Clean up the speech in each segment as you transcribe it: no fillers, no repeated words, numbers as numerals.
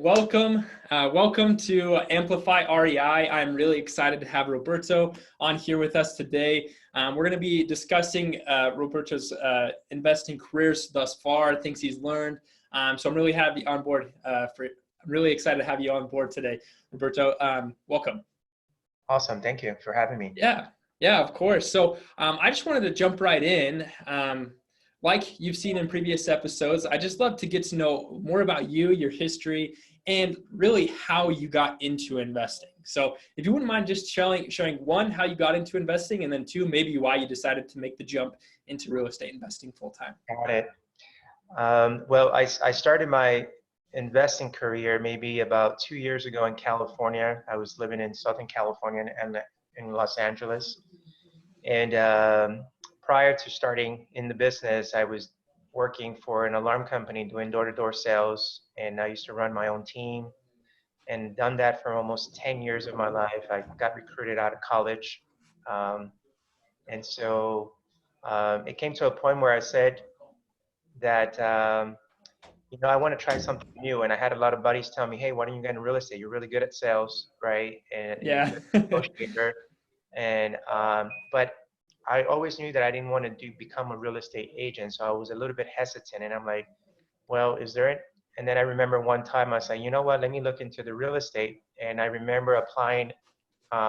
right, welcome to Amplify REI. I'm really excited to have Roberto on here with us today. We're going to be discussing Roberto's investing careers thus far, things he's learned. So I'm really happy on board. I'm really excited to have you on board today, Roberto. Welcome. Awesome. Thank you for having me. Yeah, of course. So I just wanted to jump right in. Like you've seen in previous episodes, I just love to get to know more about you, your history, and really how you got into investing. So if you wouldn't mind just showing one, how you got into investing, and then two, maybe why you decided to make the jump into real estate investing full time. Got it. Well, I started my investing career maybe about 2 years ago in California. I was living in Southern California and in Los Angeles. And prior to starting in the business, I was working for an alarm company doing door-to-door sales. And I used to run my own team and done that for almost 10 years of my life. I got recruited out of college. Um, and so it came to a point where I said that, I want to try something new. And I had a lot of buddies tell me, hey, why don't you get into real estate? You're really good at sales, right? And you're a Yeah. good negotiator. And but I always knew that I didn't want to become a real estate agent. So I was a little bit hesitant. And I'm like, well, is there it? And then I remember one time I said, you know what, let me look into the real estate. And I remember applying,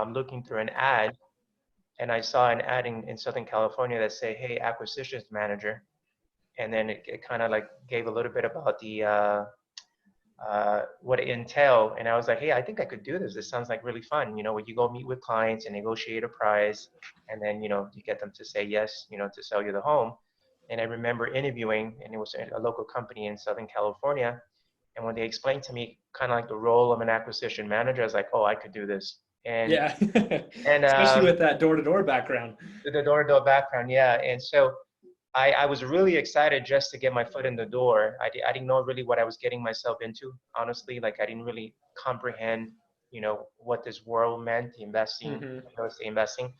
looking through an ad. And I saw an ad in Southern California that said, hey, acquisitions manager. And then it kind of like gave a little bit about the what it entailed. And I was like, hey, I think I could do this. This sounds like really fun. When you go meet with clients and negotiate a price, and then, you get them to say yes, to sell you the home. And I remember interviewing, and it was a local company in Southern California. And when they explained to me kind of like the role of an acquisition manager, I was like, oh, I could do this. And Yeah. and Especially with that door-to-door background. the door-to-door background, yeah. And so I was really excited just to get my foot in the door. I didn't know really what I was getting myself into, honestly. Like I didn't really comprehend, what this world meant, investing, Mm-hmm. real estate investing,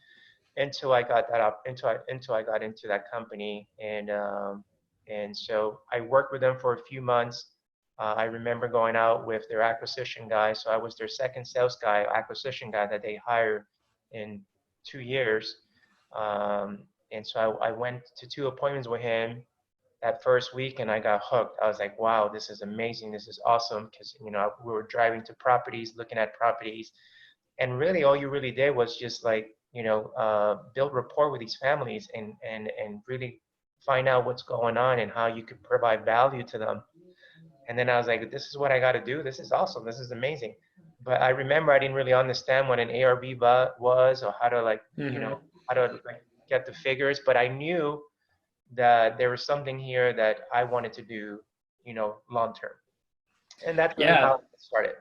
until I got that up, until I got into that company. And so I worked with them for a few months. I remember going out with their acquisition guy. So I was their second sales guy, acquisition guy that they hired in 2 years. And so I went to 2 appointments with him that first week, and I got hooked. I was like, wow, this is amazing. This is awesome. Because, we were driving to properties, looking at properties. And really all you really did was just like, build rapport with these families and really find out what's going on and how you could provide value to them. And then I was like, this is what I got to do. This is awesome. This is amazing. But I remember I didn't really understand what an ARV was, or how to like, Mm-hmm. how to like get the figures. But I knew that there was something here that I wanted to do, long term. And that's really Yeah. how it started.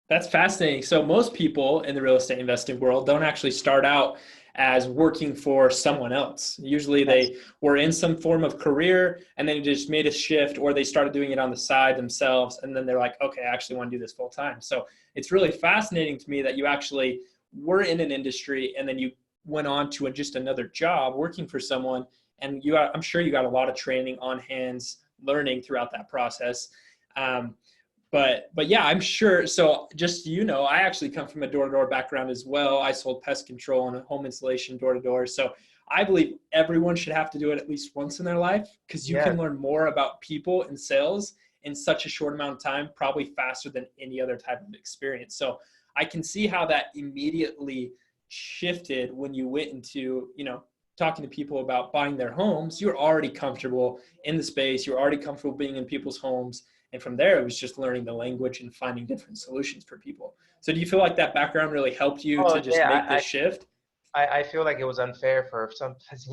That's fascinating. So most people in the real estate investing world don't actually start out as working for someone else. Usually Yes. they were in some form of career and then just made a shift, or they started doing it on the side themselves. And then they're like, okay, I actually want to do this full time. So it's really fascinating to me that you actually were in an industry and then you went on to just another job working for someone. And I'm sure you got a lot of training on hands learning throughout that process. But yeah, I'm sure. So just, I actually come from a door-to-door background as well. I sold pest control and home insulation door-to-door. So I believe everyone should have to do it at least once in their life, because you Yeah. can learn more about people and sales in such a short amount of time, probably faster than any other type of experience. So I can see how that immediately shifted when you went into, talking to people about buying their homes. You're already comfortable in the space. You're already comfortable being in people's homes. And from there, it was just learning the language and finding different solutions for people. So do you feel like that background really helped you Oh to just yeah. make this shift? I feel like it was unfair for some, because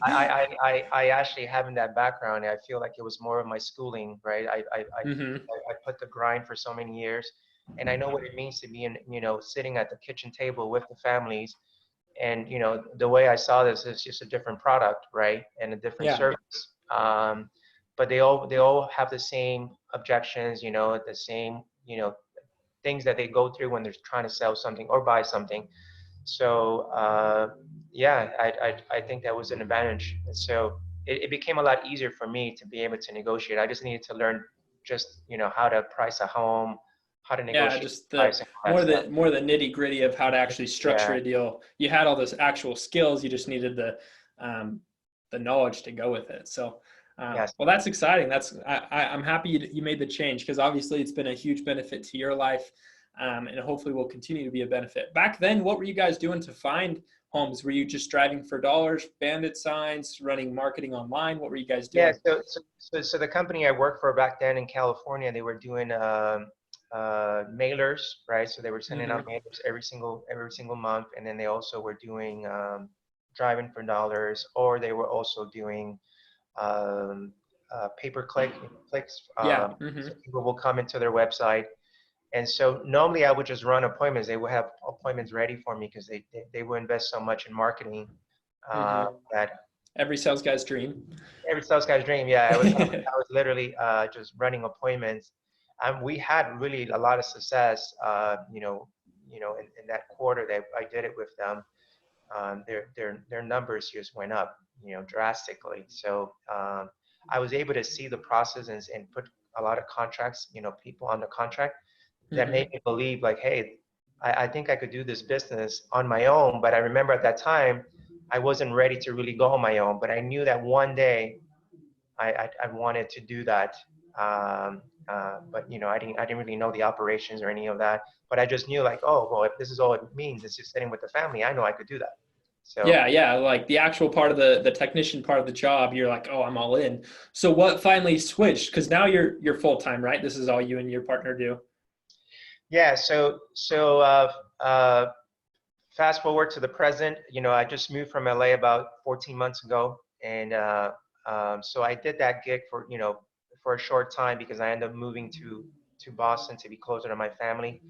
I actually having that background, I feel like it was more of my schooling, right? Mm-hmm. I put the grind for so many years, and I know what it means to be in, sitting at the kitchen table with the families. And, the way I saw this is just a different product, right? And a different Yeah. service. But they all have the same objections, the same, things that they go through when they're trying to sell something or buy something. So yeah, I think that was an advantage. And so it became a lot easier for me to be able to negotiate. I just needed to learn just, you know, how to price a home, how to Yeah, negotiate just price the and all that stuff. more the nitty gritty of how to actually structure Yeah. a deal. You had all those actual skills. You just needed um, the knowledge to go with it. So, Yes. well, that's exciting. I'm happy you made the change, because obviously it's been a huge benefit to your life, and hopefully will continue to be a benefit. Back then, what were you guys doing to find homes? Were you just driving for dollars, bandit signs, running marketing online? What were you guys Yeah. doing? So the company I worked for back then in California, they were doing mailers, right? So they were sending Mm-hmm. out mailers every single month, and then they also were doing driving for dollars, or they were also doing um, pay per click, clicks. Yeah. Mm-hmm. So people will come into their website, and so normally I would just run appointments. They would have appointments ready for me because they would invest so much in marketing Mm-hmm. that Every sales guy's dream. every sales guy's dream. Yeah, I was literally just running appointments, and we had really a lot of success. In that quarter that I did it with them, their numbers just went up, drastically. So I was able to see the process and put a lot of contracts, people on the contract that Mm-hmm. made me believe like, hey, I think I could do this business on my own. But I remember at that time, I wasn't ready to really go on my own. But I knew that one day I wanted to do that. But I didn't really know the operations or any of that. But I just knew like, oh, well, if this is all it means, it's just sitting with the family, I know I could do that. So Yeah, yeah, like the actual part of the technician part of the job, you're like, oh, I'm all in. So what finally switched? Because now you're full time, right? This is all you and your partner do. yeah, so fast forward to the present. I just moved from LA about 14 months ago, and so I did that gig for a short time because I ended up moving to Boston to be closer to my family.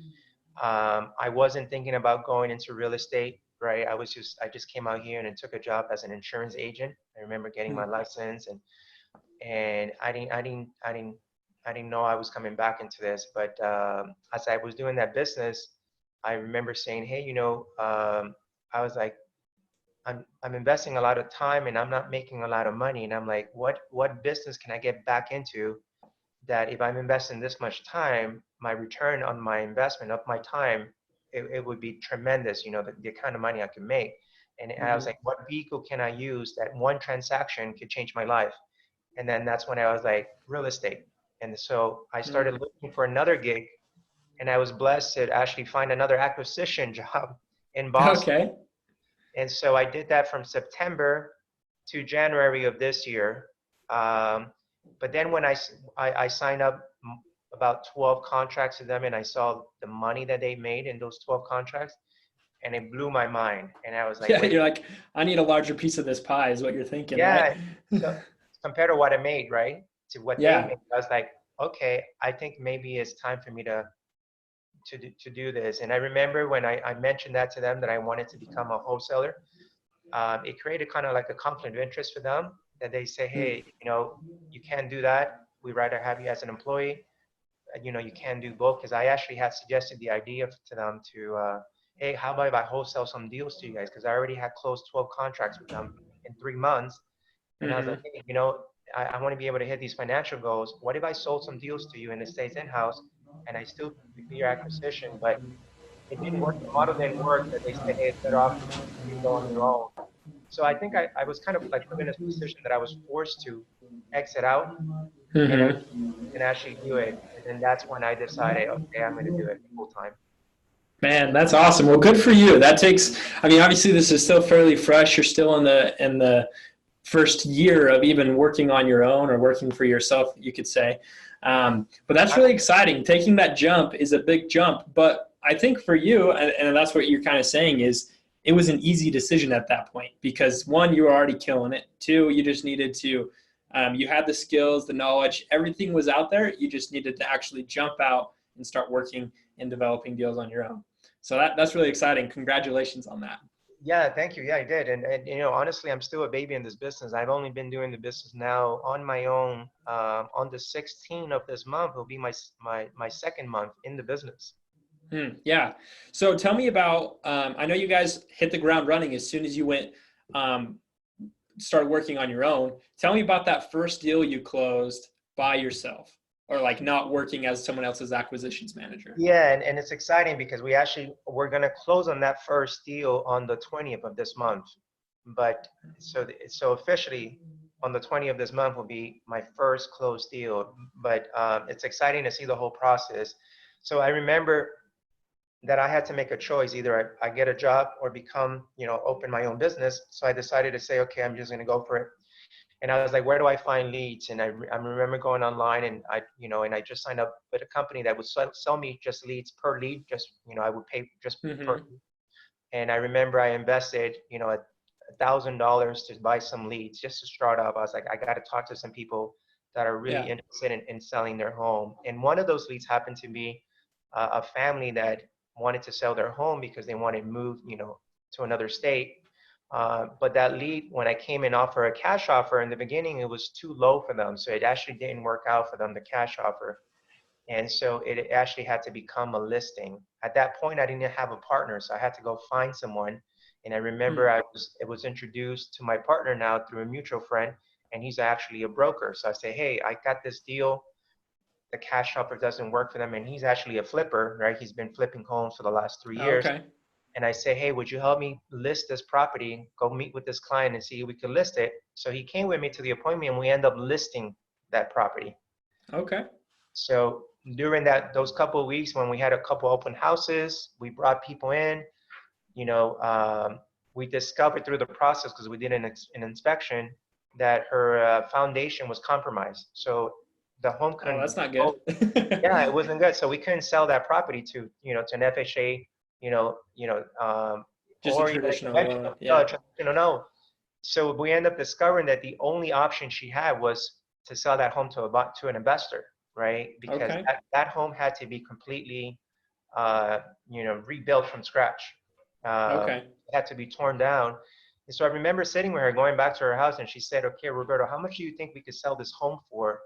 I wasn't thinking about going into real estate, right? I just came out here and took a job as an insurance agent. I remember getting my Hmm. license, and I didn't know I was coming back into this. But as I was doing that business, I remember saying, hey, I was like, I'm investing a lot of time and I'm not making a lot of money, and I'm like, what business can I get back into that if I'm investing this much time, my return on my investment of my time, it would be tremendous, the kind of money I could make. And I was Hmm. like, what vehicle can I use that one transaction could change my life? And then that's when I was like, real estate. And so I started Hmm. looking for another gig, and I was blessed to actually find another acquisition job in Boston. Okay. And so I did that from September to January of this year. Um, but then when I signed up about 12 contracts to them, and I saw the money that they made in those 12 contracts, and it blew my mind. And I was like, Yeah, wait, you're like, I need a larger piece of this pie, is what you're thinking, yeah. right? So compared to what I made, right, to what they Yeah. made, I was like, okay, I think maybe it's time for me to do this. And I remember when I mentioned that to them that I wanted to become a wholesaler, it created kind of like a conflict of interest for them that they say, Hmm. hey, you can't do that. We'd rather have you as an employee. You can do both, because I actually had suggested the idea to them to, hey, how about if I wholesale some deals to you guys? Because I already had closed 12 contracts with them in 3 months. And I was like, Hmm. hey, I want to be able to hit these financial goals. What if I sold some deals to you in the States in-house, and I still do your acquisition, but it didn't work. The model didn't work. That they said, hey, it's better off for you to go on your own. So I think I was kind of like put in a position that I was forced to exit out and Hmm. actually do it. And then that's when I decided, okay, I'm going to do it full time. Man, that's awesome. Well, good for you. That takes, I mean, obviously this is still fairly fresh. You're still in the first year of even working on your own or working for yourself, you could say. But that's really exciting. Taking that jump is a big jump. But I think for you, and that's what you're kind of saying, is it was an easy decision at that point because one, you were already killing it. Two, you just needed to, you had the skills, the knowledge, everything was out there. You just needed to actually jump out and start working and developing deals on your own. So that's really exciting. Congratulations on that. Yeah, thank you. Yeah, I did. And honestly, I'm still a baby in this business. I've only been doing the business now on my own. On the 16th of this month will be my second month in the business. Yeah. So tell me about, I know you guys hit the ground running as soon as you went, um, started working on your own. Tell me about that first deal you closed by yourself. or like not working as someone else's acquisitions manager? Yeah, and it's exciting because we're gonna close on that first deal on the 20th of this month. But so officially on the 20th of this month will be my first closed deal. But it's exciting to see the whole process. So I remember that I had to make a choice. Either I get a job or become, open my own business. So I decided to say, okay, I'm just gonna go for it. And I was like, where do I find leads? And I remember going online, and I just signed up with a company that would sell me just leads per lead. Just, I would pay just per. Mm-hmm. And I remember I invested, $1,000 to buy some leads just to start off. I was like, I got to talk to some people that are really Yeah. interested in selling their home. And one of those leads happened to be a family that wanted to sell their home because they wanted to move, to another state. But that lead, when I came and offered a cash offer in the beginning, it was too low for them. So it actually didn't work out for them, the cash offer. And so it actually had to become a listing. At that point, I didn't have a partner, so I had to go find someone. And I remember it was introduced to my partner now through a mutual friend, and he's actually a broker. So I say, hey, I got this deal. The cash offer doesn't work for them, and he's actually a flipper, right? He's been flipping homes for the last 3 years. Okay. And I say, hey, would you help me list this property? Go meet with this client and see if we could list it. So he came with me to the appointment, and we end up listing that property. Okay. So during those couple of weeks when we had a couple open houses, we brought people in, you know, we discovered through the process, because we did an inspection, that her foundation was compromised. So the home Oh, couldn't that's be not good. sold. Yeah, it wasn't good. So we couldn't sell that property to an FHA, Just a or traditional loan. conventional. No, Yeah. traditional, no. So we end up discovering that the only option she had was to sell that home to an investor, right? Because Okay. that home had to be completely, rebuilt from scratch. Okay. It had to be torn down. And so I remember sitting with her, going back to her house, and she said, "Okay, Roberto, how much do you think we could sell this home for,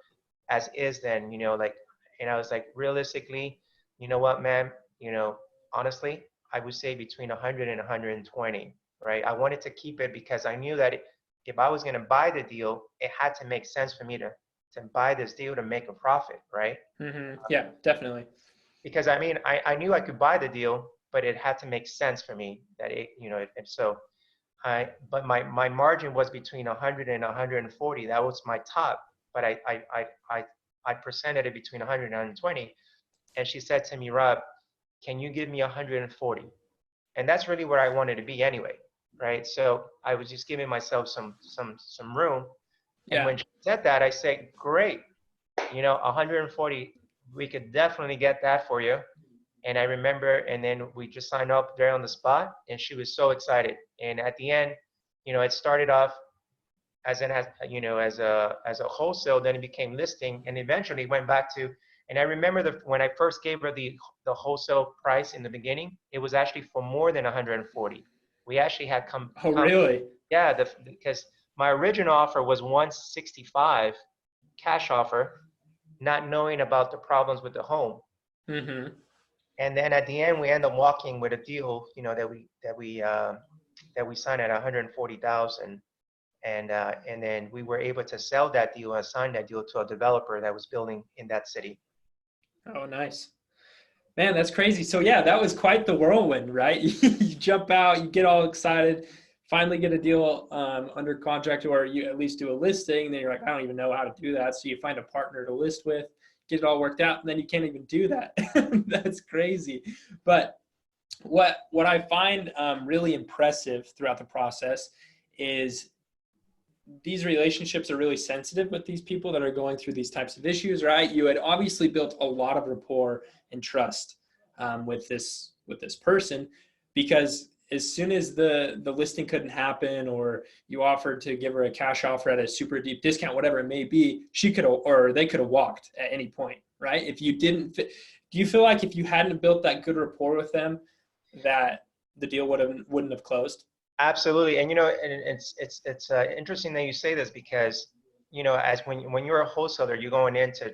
as is then?" And I was like, realistically, you know what, ma'am? Honestly, I would say between 100 and 120, right? I wanted to keep it because I knew that if I was going to buy the deal, it had to make sense for me to buy this deal to make a profit, right? Mm-hmm. Yeah, definitely. Because I mean, I knew I could buy the deal, but it had to make sense for me that and so but my margin was between 100 and 140. That was my top, but I presented it between 100 and 120. And she said to me, Rob, can you give me 140? And that's really where I wanted to be anyway, right? So I was just giving myself some room. And Yeah. when she said that, I said, great, 140, we could definitely get that for you. And I remember, and then we just signed up there on the spot, and she was so excited. And at the end, it started off as a wholesale, then it became listing, and eventually went back to. And I remember when I first gave her the wholesale price in the beginning, it was actually for more than 140. We actually had Oh, really? yeah, because my original offer was 165 cash offer, not knowing about the problems with the home. Mm-hmm. And then at the end, we end up walking with a deal, that we signed at 140,000, and then we were able to sell that deal and sign that deal to a developer that was building in that city. Oh, nice. Man, that's crazy. So yeah, that was quite the whirlwind, right? You jump out, you get all excited, finally get a deal under contract, or you at least do a listing. Then you're like, I don't even know how to do that. So you find a partner to list with, get it all worked out, and then you can't even do that. That's crazy. But what I find really impressive throughout the process is these relationships are really sensitive with these people that are going through these types of issues, right? You had obviously built a lot of rapport and trust with this person, because as soon as the listing couldn't happen, or you offered to give her a cash offer at a super deep discount, whatever it may be, she could, or they could have walked at any point, right? If you didn't fit, do you feel like if you hadn't built that good rapport with them, that the deal wouldn't have closed? Absolutely. And it's interesting that you say this, because as when you're a wholesaler, you're going in to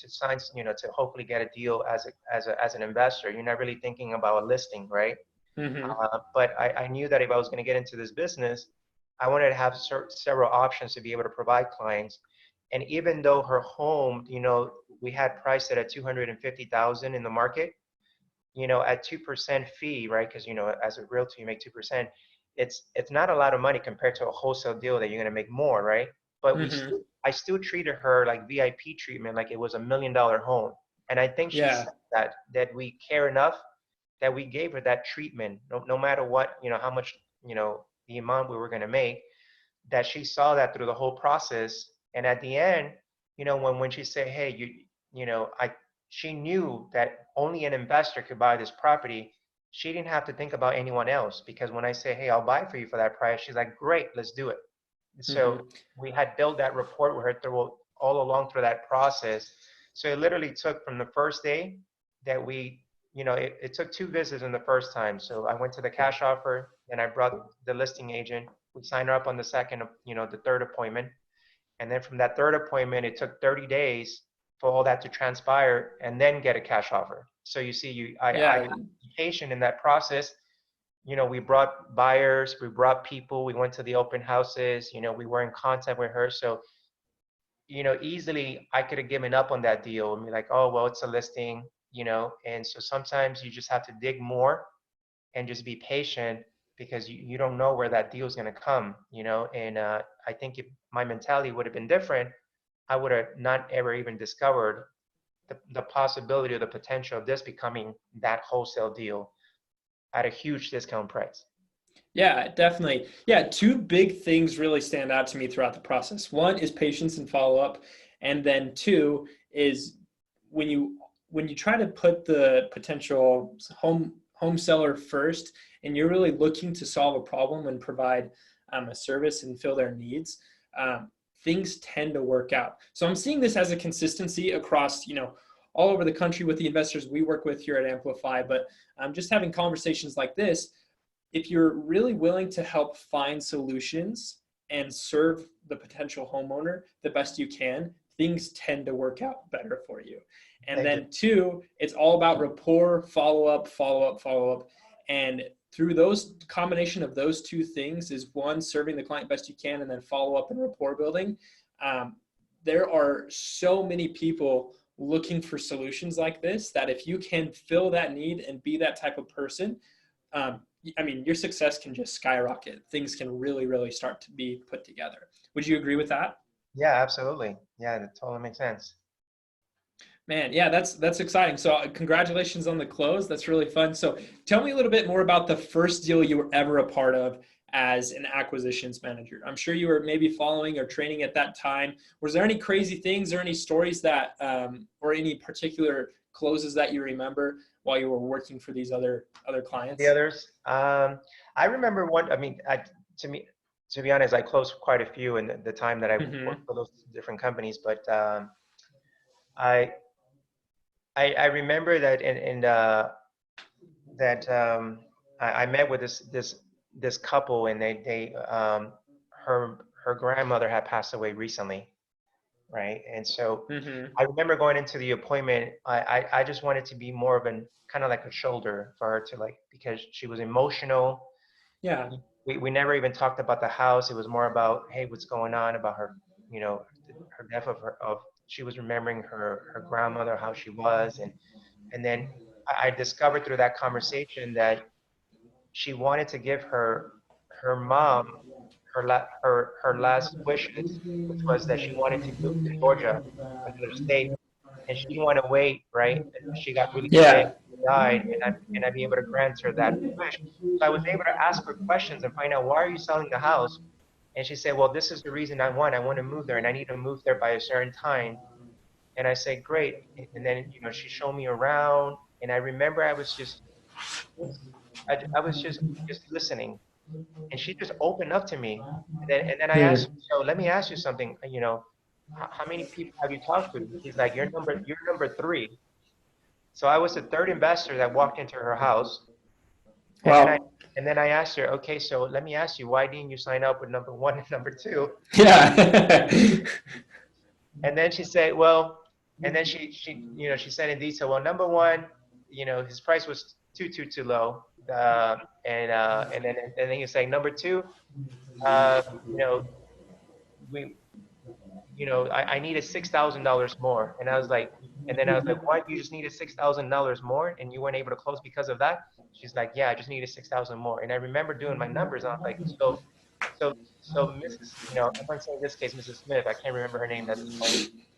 sign, to hopefully get a deal as an investor. You're not really thinking about a listing, right? Mm-hmm. But I knew that if I was going to get into this business, I wanted to have several options to be able to provide clients. And even though her home, we had priced it at 250,000 in the market, at 2% fee, right? Because as a realtor, you make 2%. It's not a lot of money compared to a wholesale deal that you're gonna make more, right? But Mm-hmm. I still treated her like VIP treatment, like it was $1 million home. And I think she Yeah. said that we care enough that we gave her that treatment, no matter what, how much, the amount we were gonna make, that she saw that through the whole process. And at the end, when she said, hey, she knew that only an investor could buy this property. She didn't have to think about anyone else, because when I say, hey, I'll buy it for you for that price, she's like, great, let's do it. So Mm-hmm. we had built that rapport with her through all along through that process. So it literally took from the first day that it took 2 visits in the first time. So I went to the cash offer, then I brought the listing agent. We signed her up on the second, the third appointment. And then from that third appointment, it took 30 days for all that to transpire and then get a cash offer. So you see, I had Yeah. to be patient in that process. We brought buyers, we brought people, we went to the open houses, we were in contact with her. So, easily I could have given up on that deal and be like, oh, well, it's a listing, and so sometimes you just have to dig more and just be patient, because you don't know where that deal is going to come, and I think if my mentality would have been different, I would have not ever even discovered the possibility or the potential of this becoming that wholesale deal at a huge discount price. Yeah, definitely. Yeah, two big things really stand out to me throughout the process. One is patience and follow up, and then two is when you try to put the potential home seller first, and you're really looking to solve a problem and provide a service and fill their needs. Things tend to work out. So I'm seeing this as a consistency across all over the country with the investors we work with here at Amplify, but just having conversations like this, if you're really willing to help find solutions and serve the potential homeowner the best you can, things tend to work out better for you. And They do. then two, it's all about rapport, follow up, follow up, follow up. And through those combination of those two things is one, serving the client best you can, and then follow up and rapport building. Um, there are so many people looking for solutions like this that if you can fill that need and be that type of person, I mean, your success can just skyrocket. Things can really, really start to be put together. Would you agree with that? Yeah, absolutely. Yeah, that totally makes sense. Man, yeah, that's exciting. So, congratulations on the close. That's really fun. So, tell me a little bit more about the first deal you were ever a part of as an acquisitions manager. I'm sure you were maybe following or training at that time. Was there any crazy things or any stories that, or any particular closes that you remember while you were working for these other The clients? others, I remember one. I mean, to me, to be honest, I closed quite a few in the time that I worked Mm-hmm. for those different companies. But I, I remember that that I met with this couple, and her grandmother had passed away recently, right? And so Mm-hmm. I remember going into the appointment. I just wanted to be more of an kind of like a shoulder for her to, like, because she was emotional. Yeah. We never even talked about the house. It was more about, hey, what's going on about her, her death of she was remembering her grandmother, how she was, and then I discovered through that conversation that she wanted to give her mom her last wishes, which was that she wanted to move to Georgia, another state, and she didn't want to wait, right? Until she got really sick, Yeah. died, and I'd be able to grant her that wish. So I was able to ask her questions and find out, why are you selling the house? And she said, well, this is the reason I want. I want to move there, and I need to move there by a certain time. And I said, great. And then she showed me around, and I remember I was I was just listening, and she just opened up to me. And then I asked her, Hmm. so let me ask you something. How many people have you talked to? She's like, you're number three. So I was the third investor that walked into her house, and then I Wow. and then I asked her, okay, so let me ask you, why didn't you sign up with number one and number two? Yeah. And then she said, well, and then she said in detail, well, number one, his price was too low, and then he was saying number two, uh, you know, we I needed $6,000 more. And I was like, and then I was like, what? You just needed $6,000 more and you weren't able to close because of that? She's like, yeah, I just needed 6,000 more. And I remember doing my numbers. I was like, so Mrs., I'm going to say in this case, Mrs. Smith, I can't remember her name at this point.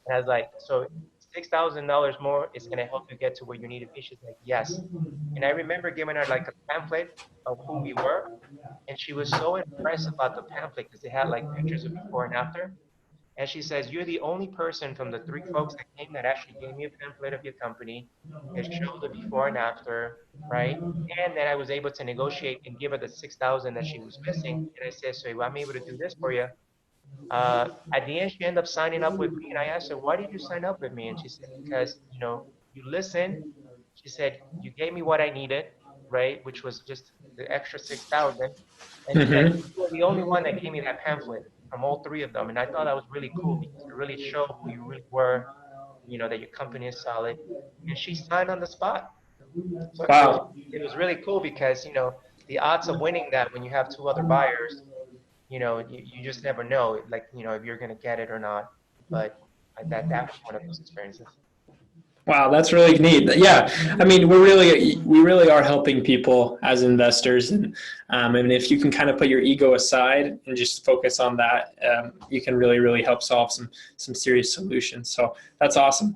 And I was like, so $6,000 more is going to help you get to where you need to be. She's like, yes. And I remember giving her like a pamphlet of who we were. And she was so impressed about the pamphlet because they had like pictures of before and after. And she says, you're the only person from the three folks that came that actually gave me a pamphlet of your company. It showed the before and after, right? And then I was able to negotiate and give her the 6,000 that she was missing. And I said, so if I'm able to do this for you. At the end, she ended up signing up with me. And I asked her, why did you sign up with me? And she said, because, you listen. She said, you gave me what I needed, right? Which was just the extra 6,000. And she's like, Mm-hmm. you were the only one that gave me that pamphlet from all three of them. And I thought that was really cool because it really showed who you really were, that your company is solid. And she signed on the spot. So Wow. it was really cool because, the odds of winning that when you have two other buyers, you just never know, like, if you're going to get it or not. But that was one of those experiences. Wow, that's really neat. Yeah, I mean, we really are helping people as investors, and if you can kind of put your ego aside and just focus on that, you can really help solve some serious solutions. So that's awesome.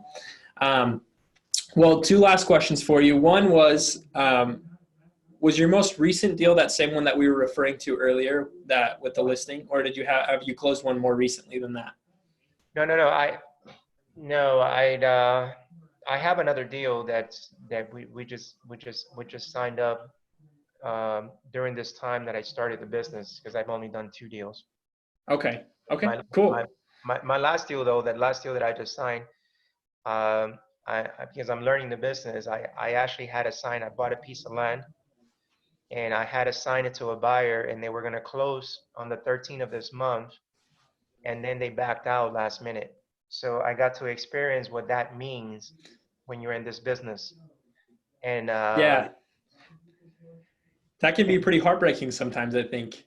Well, two last questions for you. One was your most recent deal that same one that we were referring to earlier, that with the listing, or did you have you closed one more recently than that? No, no, no. No, I have another deal that we just signed up during this time that I started the business because I've only done two deals. Okay. Okay. My my Cool. my last deal though, that last deal that I just signed, because I'm learning the business, I actually had to sign. I bought a piece of land and I had to sign it to a buyer, and they were going to close on the 13th of this month, and then they backed out last minute. So I got to experience what that means when you're in this business. And Yeah, that can be pretty heartbreaking sometimes, I think.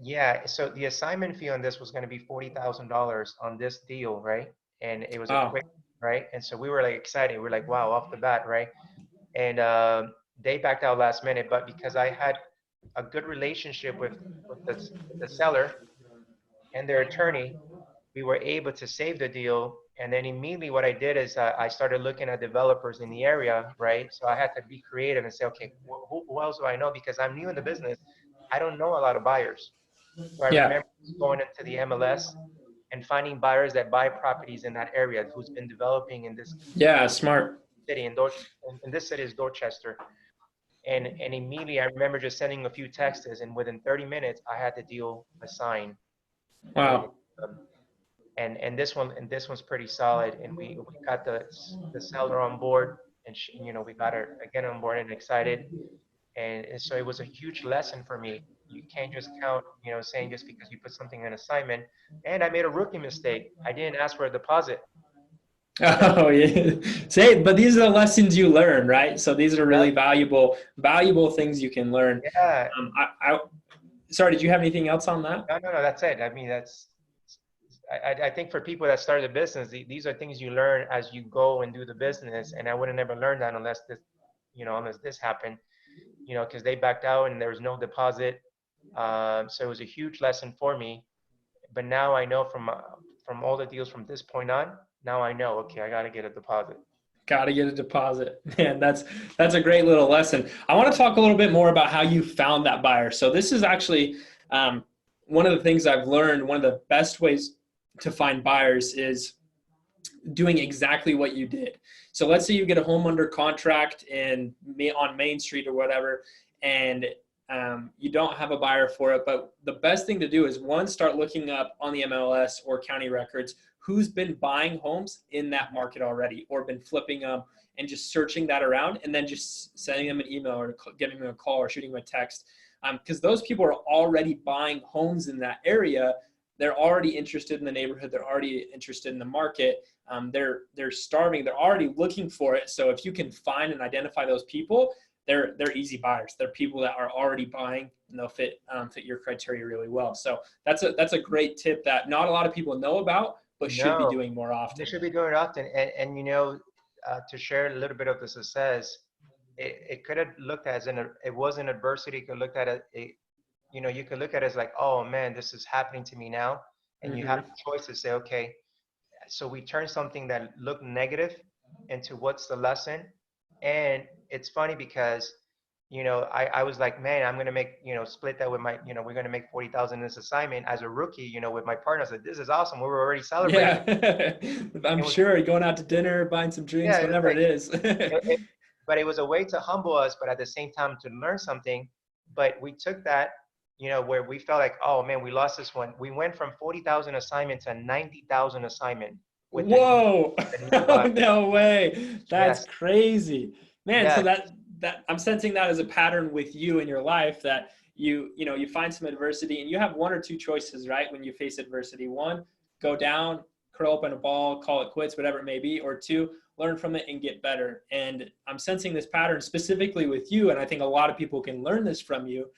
yeah, so the assignment fee on this was going to be $40,000 on this deal, right? And it was a Wow. quick, right? And so we were like excited. We were like, wow, off the bat, right? And they backed out last minute, but because I had a good relationship with the seller and their attorney, we were able to save the deal. And then immediately what I did is I started looking at developers in the area, right? So I had to be creative and say, okay, who else do I know? Because I'm new in the business. I don't know a lot of buyers. So I Yeah. remember going into the MLS and finding buyers that buy properties in that area who's been developing in this Yeah, smart. city, in this city is Dorchester. And immediately I remember just sending a few texts, and within 30 minutes I had the deal assigned. And Wow. um, and this one's pretty solid, and we got the seller on board, and we got her again on board and excited. And so it was a huge lesson for me. You can't just count, saying just because you put something in assignment. And I made a rookie mistake. I didn't ask for a deposit. Oh yeah. Say, but these are the lessons you learn, right? So these are really Yep. valuable things you can learn. Yeah. I sorry, did you have anything else on that? No, no, no. That's it. I mean, I think for people that start a business, these are things you learn as you go and do the business. And I would have never learned that unless this happened, because they backed out and there was no deposit. So it was a huge lesson for me. But now I know from all the deals from this point on, now I know, okay, I got to get a deposit. Got to get a deposit. Man, that's a great little lesson. I want to talk a little bit more about how you found that buyer. So this is actually one of the things I've learned. One of the best ways to find buyers is doing exactly what you did. So let's say you get a home under contract on Main Street or whatever, and you don't have a buyer for it. But the best thing to do is, one, start looking up on the MLS or county records who's been buying homes in that market already or been flipping them, and just searching that around, and then just sending them an email or giving them a call or shooting them a text. Because those people are already buying homes in that area. They're already interested in the neighborhood. They're already interested in the market. They're starving. They're already looking for it. So if you can find and identify those people, they're easy buyers. They're people that are already buying, and they'll fit your criteria really well. So that's a great tip that not a lot of people know about, but should be No, doing more they often. should be doing it often. And to share a little bit of the success, it could have looked as it was an adversity. You could look at you could look at it as like, oh man, this is happening to me now. And you have Hmm. the choice to say, okay, so we turn something that looked negative into what's the lesson. And it's funny because I was like, man, I'm gonna make, split that with my, we're gonna make 40,000 in this assignment as a rookie, with my partner. I said, this is awesome, we were already celebrating. Yeah, I'm It was, sure going out to dinner, buying some drinks, yeah, it was whatever like it is. but it was a way to humble us, but at the same time to learn something. But we took that, where we felt like, oh man, we lost this one. We went from 40,000 assignment to 90,000 assignment with Whoa! the new buyer. No way. That's Yes, crazy. Man, so yes, that I'm sensing that as a pattern with you in your life, that you find some adversity and you have one or two choices, right? When you face adversity. One, go down, curl up in a ball, call it quits, whatever it may be, or two, learn from it and get better. And I'm sensing this pattern specifically with you, and I think a lot of people can learn this from you,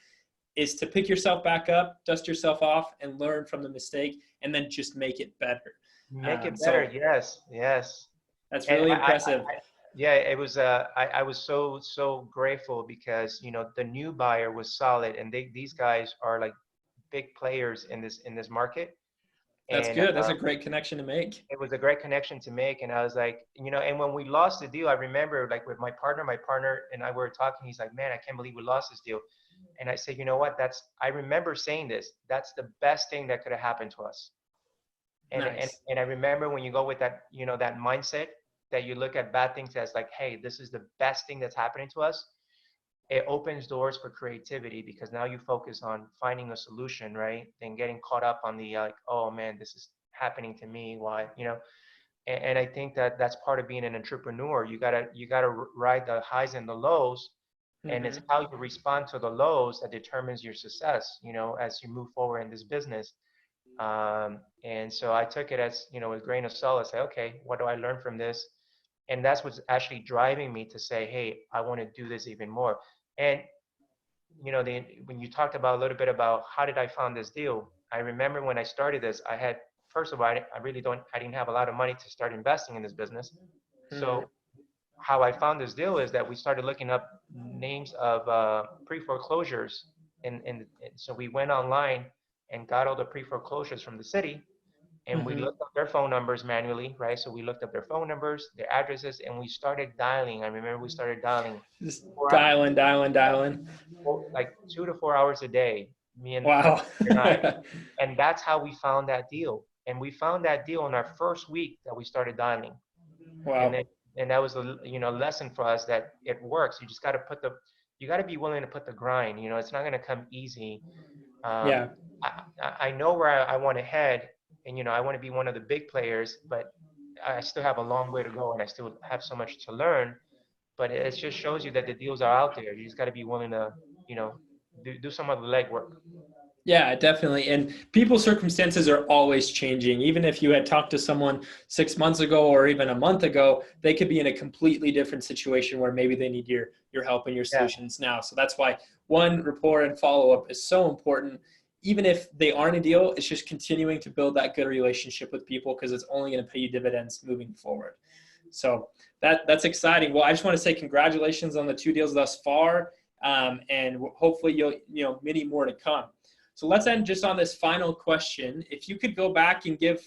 is to pick yourself back up, dust yourself off, and learn from the mistake, and then just make it better. make it better. So Yes, yes. that's And really impressive. yeah, it was. I was so grateful because the new buyer was solid, and these guys are like big players in this market. That's And good. That's a great connection to make. it was a great connection to make. And I was like, and when we lost the deal, I remember like with my partner and I were talking. He's like, man, I can't believe we lost this deal. And I said, you know what? I remember saying this. That's the best thing that could have happened to us. Nice. And I remember when you go with that, that mindset that you look at bad things as like, hey, this is the best thing that's happening to us. It opens doors for creativity because now you focus on finding a solution, right? Than getting caught up on the like, oh man, this is happening to me. Why, and I think that that's part of being an entrepreneur. You gotta ride the highs and the lows, and it's Hmm. how you respond to the lows that determines your success. As you move forward in this business. And so I took it as a grain of salt. I say, okay, what do I learn from this? And that's what's actually driving me to say, hey, I want to do this even more. And when you talked about a little bit about how did I found this deal, I remember when I started this, I had first of all, I didn't have a lot of money to start investing in this business. Hmm. So how I found this deal is that we started looking up names of pre-foreclosures, and so we went online and got all the pre-foreclosures from the city, and we Hmm. looked up their phone numbers manually, right? So we looked up their phone numbers, their addresses, and we started dialing. I remember we started dialing Just for dialing, dialing, dialing. like 2 to 4 hours a day, me and my Wow. partner and I, and that's how we found that deal. And we found that deal in our first week that we started dialing, and Wow. then and that was a lesson for us that it works. You just got to you got to be willing to put the grind. It's not going to come easy. Um, Yeah. I know where I want to head, and I want to be one of the big players, but I still have a long way to go, and I still have so much to learn. But it just shows you that the deals are out there. You just got to be willing to, you know, do some of the legwork. Yeah, definitely. And people's circumstances are always changing. Even if you had talked to someone 6 months ago or even a month ago, they could be in a completely different situation where maybe they need your help and your Yeah, solutions now. So that's why one, rapport and follow up is so important. Even if they aren't a deal, it's just continuing to build that good relationship with people because it's only going to pay you dividends moving forward. So that's exciting. Well, I just want to say congratulations on the two deals thus far, and hopefully you'll many more to come. So let's end just on this final question. If you could go back and give,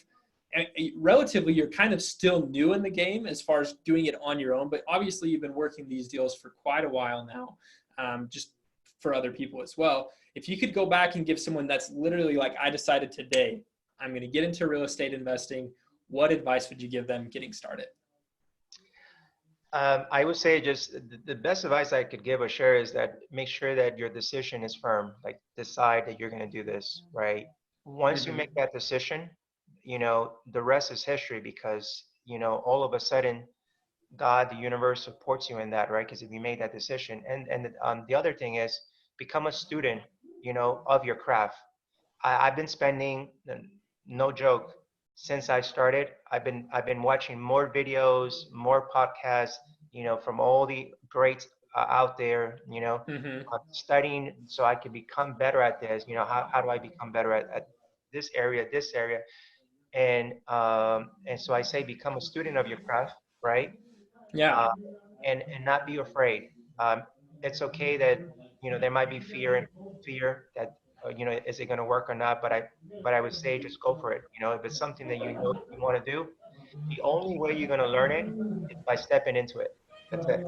relatively, you're kind of still new in the game as far as doing it on your own, but obviously you've been working these deals for quite a while now, just for other people as well. If you could go back and give someone that's literally like, I decided today, I'm going to get into real estate investing, what advice would you give them getting started? I would say just the best advice I could give or share is that make sure that your decision is firm. Like decide that you're going to do this, right? Once you make Mm-hmm. that decision, the rest is history because, all of a sudden God, the universe supports you in that, right? Because if you made that decision, and the other thing is become a student, of your craft. I've been spending, no joke, since I started. I've been watching more videos, more podcasts, from all the greats out there, Mm-hmm. studying so I can become better at this. How do I become better at this area, this area? And so I say become a student of your craft, right? Yeah. Uh, and not be afraid. Um, it's okay that there might be fear that is it going to work or not. But I would say just go for it. If it's something that you want to do, the only way you're going to learn it is by stepping into it. That's it.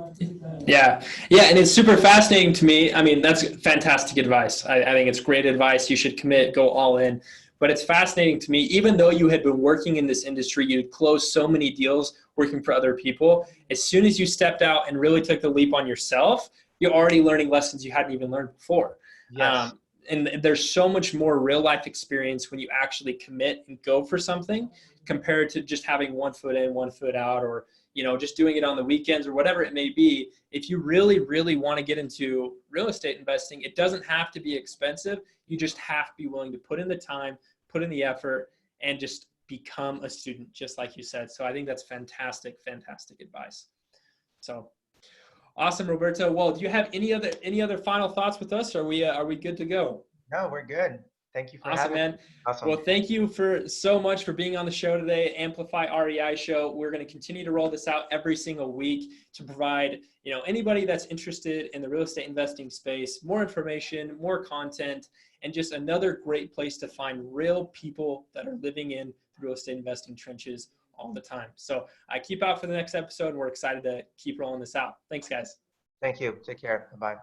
Yeah. Yeah. And it's super fascinating to me. I mean, that's fantastic advice. I think it's great advice. You should commit, go all in. But it's fascinating to me, even though you had been working in this industry, you'd closed so many deals working for other people. As soon as you stepped out and really took the leap on yourself, you're already learning lessons you hadn't even learned before. Yes. And there's so much more real life experience when you actually commit and go for something compared to just having one foot in, one foot out, or just doing it on the weekends or whatever it may be. If you really, really want to get into real estate investing, it doesn't have to be expensive. You just have to be willing to put in the time, put in the effort, and just become a student, just like you said. So I think that's fantastic, fantastic advice. So awesome, Roberto. Well, do you have any other final thoughts with us? Are we good to go? No, we're good. Thank you for Awesome, having me. man. Awesome. Well, thank you for so much for being on the show today, Amplify REI show. We're going to continue to roll this out every single week to provide, anybody that's interested in the real estate investing space, more information, more content, and just another great place to find real people that are living in the real estate investing trenches all the time. So I keep out for the next episode. We're excited to keep rolling this out. Thanks, guys. Thank you. Take care. Bye.